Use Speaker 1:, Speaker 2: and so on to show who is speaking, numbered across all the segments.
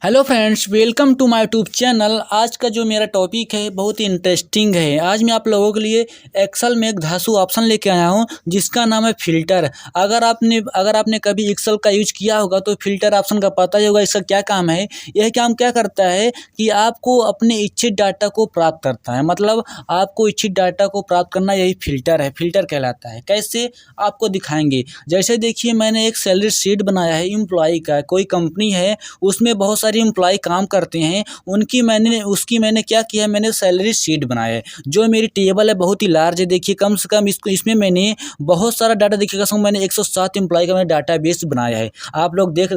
Speaker 1: Hello friends, welcome to my YouTube channel. आज का जो मेरा टॉपिक है बहुत ही इंटरेस्टिंग है। आज मैं आप लोगों के लिए एक्सेल में एक धांसू ऑप्शन लेके आया हूं जिसका नाम है फ़िल्टर। अगर आपने कभी एक्सेल का यूज किया होगा तो फ़िल्टर ऑप्शन का पता ही होगा इसका क्या काम है। यह काम क्या करता है कि आपको अपने इच्छित डाटा को प्राप्त करता है। मतलब आपको इच्छित डाटा को प्राप्त करना यही फ़िल्टर है, फ़िल्टर कहलाता है। कैसे आपको दिखाएंगे। जैसे देखिए, मैंने एक सैलरी शीट बनाया है एम्प्लॉय का। कोई कंपनी है, उसमें बहुत सारी एम्प्लॉय काम करते हैं। उसकी मैंने क्या किया है, मैंने सैलरी शीट बनाया है। जो मेरी टेबल है बहुत ही लार्ज है। देखिए, कम से कम इसमें मैंने बहुत सारा डाटा, देखिएगा सो मैंने 107 एम्प्लॉय का मैंने डाटाबेस बनाया है। आप लोग देख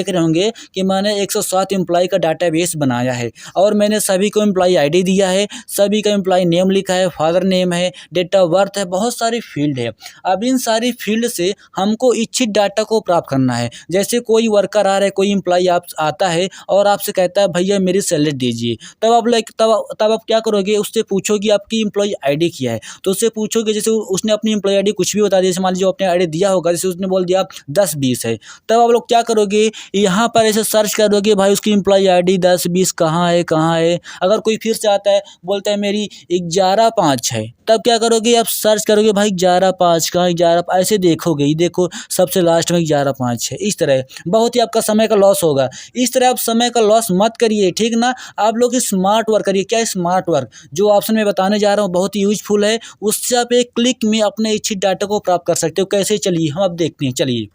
Speaker 1: रहे होंगे कि मैंने 107 एम्प्लॉय का डाटाबेस बनाया है और मैंने सभी को एम्प्लॉय आईडी दिया है, सभी का एम्प्लॉय नेम लिखा है, फादर नेम है, डेट ऑफ बर्थ है, बहुत सारी फील्ड है। अब इन सारी फील्ड से हमको इच्छित डाटा को प्राप्त करना है। जैसे कोई वर्कर आ रहा है, कोई एम्प्लॉय आता है और आपसे कहता है भैया मेरी सैलरी दीजिए, तब आप क्या करोगे, उससे पूछोगे आपकी एम्प्लॉय आईडी क्या है। तो उससे पूछोगे, जैसे उसने अपनी एम्प्लॉय आईडी कुछ भी बता दिया, जैसे मान लीजिए आपने आईडी दिया होगा, जैसे उसने बोल दिया 10-20 है, तब आप लोग क्या करोगे, यहाँ पर ऐसे सर्च करोगे भाई उसकी एम्प्लॉय आईडी 10-20 कहाँ है। अगर कोई फिर से आता है, बोलता है मेरी 11-5 है, तब क्या करोगे, आप सर्च करोगे भाई 11-5 कहाँ, 11 ऐसे देखोगे, ये देखो सबसे लास्ट में 11-5 है। इस तरह बहुत ही आपका समय का लॉस होगा। इस तरह आप समय का लॉस मत करिए, ठीक ना। आप लोग स्मार्ट वर्क करिए। क्या स्मार्ट वर्क, जो ऑप्शन मैं बताने जा रहा हूँ बहुत ही यूजफुल है। उससे आप एक क्लिक में अपने इच्छित डाटा को प्राप्त कर सकते हो। कैसे, चलिए हम अब देखते हैं। चलिए,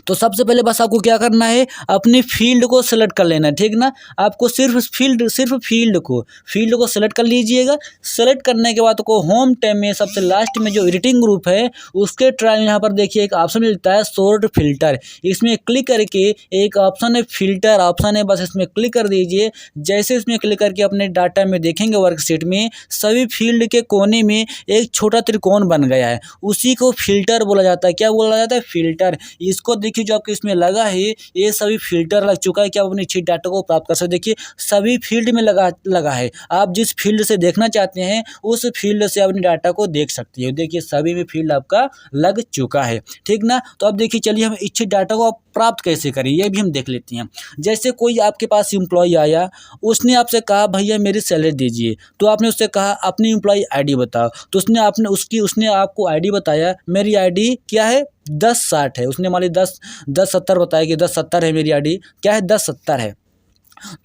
Speaker 1: तो सबसे पहले बस आपको क्या करना है, अपनी फील्ड को सेलेक्ट कर लेना है, ठीक ना। आपको सिर्फ फील्ड को सेलेक्ट कर लीजिएगा। सेलेक्ट करने के बाद को होम टैब में सबसे लास्ट में जो एडिटिंग ग्रुप है उसके ट्रायल यहाँ पर देखिए एक ऑप्शन मिलता है सॉर्ट फिल्टर। इसमें क्लिक करके एक ऑप्शन है फिल्टर ऑप्शन है, बस इसमें क्लिक कर दीजिए। जैसे इसमें क्लिक करके अपने डाटा में देखेंगे वर्कशीट में सभी फील्ड के कोने में एक छोटा त्रिकोण बन गया है, उसी को फिल्टर बोला जाता है। क्या बोला जाता है, फिल्टर। इसको देखिए, जो आपके इसमें लगा है ये सभी फिल्टर लग चुका है कि आप अपने इच्छित डाटा को प्राप्त कर सकते। देखिए सभी फील्ड में लगा है। आप जिस फील्ड से देखना चाहते हैं उस फील्ड से अपने डाटा को देख सकते हो। देखिए सभी में फील्ड आपका लग चुका है, ठीक ना। तो अब देखिए, चलिए हम इच्छित डाटा को प्राप्त कैसे करें ये भी हम देख लेते हैं। जैसे कोई आपके पास एम्प्लॉय आया, उसने आपसे कहा भैया मेरी सैलरी दीजिए, तो आपने उससे कहा अपनी एम्प्लॉय आईडी बताओ, तो उसने आपको आईडी बताया। मेरी आईडी क्या है, 10-60 है। उसने मान ली 10-70 बताया कि 10-70 है मेरी आईडी, क्या है 10-70 है।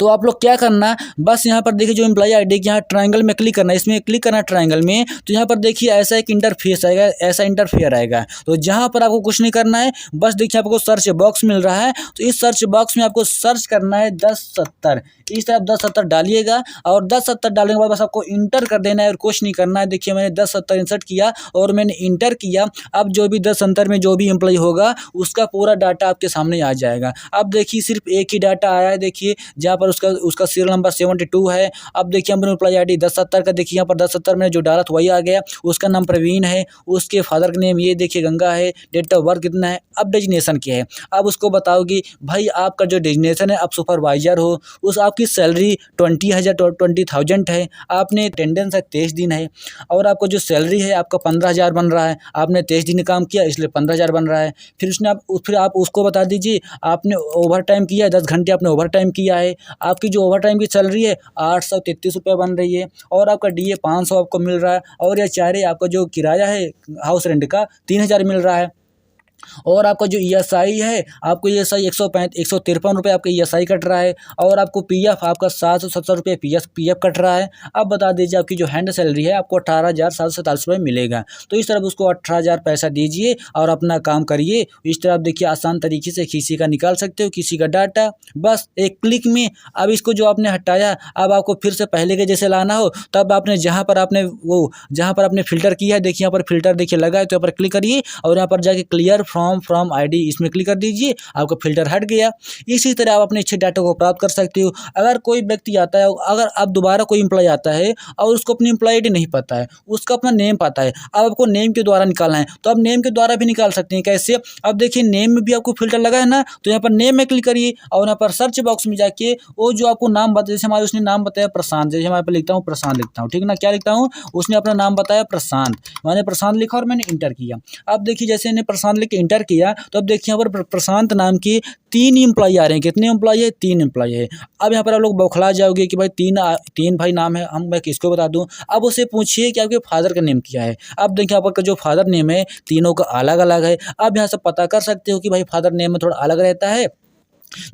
Speaker 1: तो आप लोग क्या करना, बस यहाँ पर देखिए जो एम्प्लॉय आईडी के यहाँ ट्रायंगल में क्लिक करना है, इसमें क्लिक करना है ट्रायंगल में। तो यहाँ पर देखिए ऐसा एक इंटरफेस आएगा, ऐसा इंटरफेयर आएगा। तो जहाँ पर आपको कुछ नहीं करना है, बस देखिए आपको सर्च बॉक्स मिल रहा है, तो इस सर्च बॉक्स में आपको सर्च करना है 10-70। इस तरह 10-70 डालिएगा और 10-70 डालने के बाद बस आपको इंटर कर देना है और कुछ नहीं करना है। देखिए मैंने 10-70 इंसर्ट किया और मैंने इंटर किया। अब जो भी 10-70 में जो भी एम्प्लॉय होगा उसका पूरा डाटा आपके सामने आ जाएगा। अब देखिए सिर्फ एक ही डाटा आया है, देखिए जहाँ पर उसका सीरियल नंबर 72 है। अब देखिए हम एम्प्लॉय आईडी 10-70 का, देखिए यहाँ पर 10-70 में जो डाला था वही आ गया। उसका नाम प्रवीण है, उसके फादर का नेम ये देखिए गंगा है, डेट ऑफ बर्थ कितना है, अब डेजिग्नेशन क्या है। अब उसको बताओगी भाई आपका जो डेजिग्नेशन है आप सुपरवाइजर हो, उस आपकी सैलरी 20,000 है, आपने अटेंडेंस है 23 दिन है, और आपको जो सैलरी है आपका 15,000 बन रहा है, आपने 23 दिन काम किया इसलिए 15,000 बन रहा है। फिर आप उसको बता दीजिए आपने ओवर टाइम किया है, 10 घंटे आपने ओवर टाइम किया है, आपकी जो ओवर टाइम की सैलरी है 833 रुपये बन रही है, और आपका डीए 500 आपको मिल रहा है, और या चाहे आपका जो किराया है हाउस रेंट का 3,000 मिल रहा है, और आपका जो ईएसआई है, आपको ईएसआई 153 रुपये आपका ईएसआई कट रहा है, और आपको पीएफ आपका 770 रुपये पीएफ कट रहा है। अब बता दीजिए आपकी जो हैंड सैलरी है आपको 18,747 रुपये मिलेगा। तो इस तरह उसको 18,000 पैसा दीजिए और अपना काम करिए। इस तरह आप देखिए आसान तरीके से किसी का निकाल सकते हो, किसी का डाटा बस एक क्लिक में। अब इसको जो आपने हटाया, अब आपको फिर से पहले के जैसे लाना हो, तब आपने जहाँ पर आपने फ़िल्टर किया है, देखिए यहाँ पर फ़िल्टर देखिए लगा है, तो यहाँ पर क्लिक करिए और यहाँ पर जाके क्लियर फ्रॉम आईडी इसमें क्लिक कर दीजिए, आपका फ़िल्टर हट गया। इसी तरह आप अपने इच्छित डाटा को प्राप्त कर सकते हो। अगर कोई व्यक्ति आता है, अगर अब दोबारा कोई एम्प्लॉय आता है और उसको अपनी एम्प्लॉय आईडी नहीं पता है, उसका अपना नेम पता है, अब आपको नेम के द्वारा निकालना है, तो आप नेम के द्वारा भी निकाल सकते हैं। कैसे, अब देखिए नेम में भी आपको फ़िल्टर लगा है ना, तो यहाँ पर नेम में क्लिक करिए और यहाँ पर सर्च बॉक्स में जाके वो जो आपको नाम बताया, जैसे हमारे उसने नाम बताया प्रशांत, जैसे हमारे पर लिखता हूँ प्रशांत लिखता हूँ, ठीक ना। क्या लिखता हूँ, उसने अपना नाम बताया प्रशांत, मैंने प्रशांत लिखा और मैंने इंटर किया। अब देखिए जैसे मैंने प्रशांत लिख के इंटर किया तो अब देखिए यहाँ पर प्रशांत नाम की 3 एम्प्लॉई आ रहे हैं। कितने एम्प्लॉई है? 3 एम्प्लॉई है। अब यहाँ पर आप लोग बौखला जाओगे कि भाई तीन भाई नाम है, मैं किसको बता दूँ। अब उससे पूछिए कि आपके फादर का नेम क्या है। अब देखिए यहाँ पर जो फादर नेम है तीनों का अलग अलग है। अब यहाँ से पता कर सकते हो कि भाई फादर नेम में थोड़ा अलग रहता है।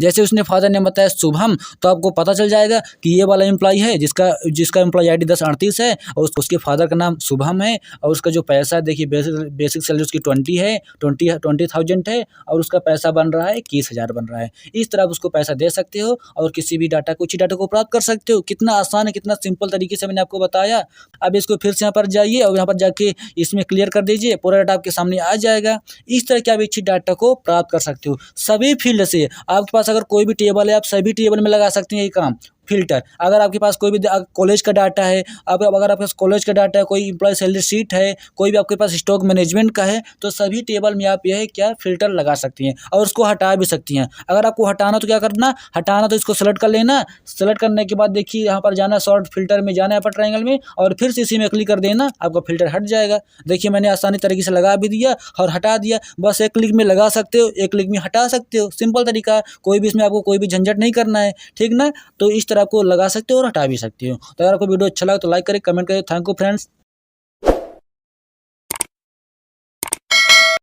Speaker 1: जैसे उसने फादर ने बताया शुभम, तो आपको पता चल जाएगा कि ये वाला एम्प्लॉय है जिसका जिसका एम्प्लॉय आईडी 1038 है और उसके फादर का नाम शुभम है। और उसका जो पैसा देखिए बेसिक सैलरी उसकी 20,000 है और उसका पैसा बन रहा है 21,000 बन रहा है। इस तरह आप उसको पैसा दे सकते हो और किसी भी डाटा कुछ ही डाटा को प्राप्त कर सकते हो। कितना आसान है, कितना सिंपल तरीके से मैंने आपको बताया। अब इसको फिर से यहाँ पर जाइए और यहाँ पर जाके इसमें क्लियर कर दीजिए, पूरा डाटा आपके सामने आ जाएगा। इस तरह के आप इच्छित डाटा को प्राप्त कर सकते हो सभी फील्ड से। आपके पास अगर कोई भी टेबल है आप सभी टेबल में लगा सकते हैं ये काम फिल्टर। अगर आपके पास कोई भी कॉलेज का डाटा है, अगर आपके पास कॉलेज का डाटा है, कोई एम्प्लॉय सैलरी शीट है, कोई भी आपके पास स्टॉक मैनेजमेंट का है, तो सभी टेबल में आप यह क्या फिल्टर लगा सकती हैं और उसको हटा भी सकती हैं। अगर आपको हटाना तो क्या करना, हटाना तो इसको सेलेक्ट कर लेना। सेलेक्ट करने के बाद देखिए यहाँ पर जाना, शॉर्ट फिल्टर में जाना है पर ट्रायंगल में और फिर से इसी में क्लिक कर देना, आपका फिल्टर हट जाएगा। देखिए मैंने आसानी तरीके से लगा भी दिया और हटा दिया। बस एक क्लिक में लगा सकते हो, एक क्लिक में हटा सकते हो। सिंपल तरीका, कोई भी इसमें आपको कोई भी झंझट नहीं करना है, ठीक ना। तो इस तरह आपको लगा सकते हो और हटा भी सकते हो। तो अगर आपको वीडियो अच्छा लगा तो लाइक करें, कमेंट करें। Thank you friends.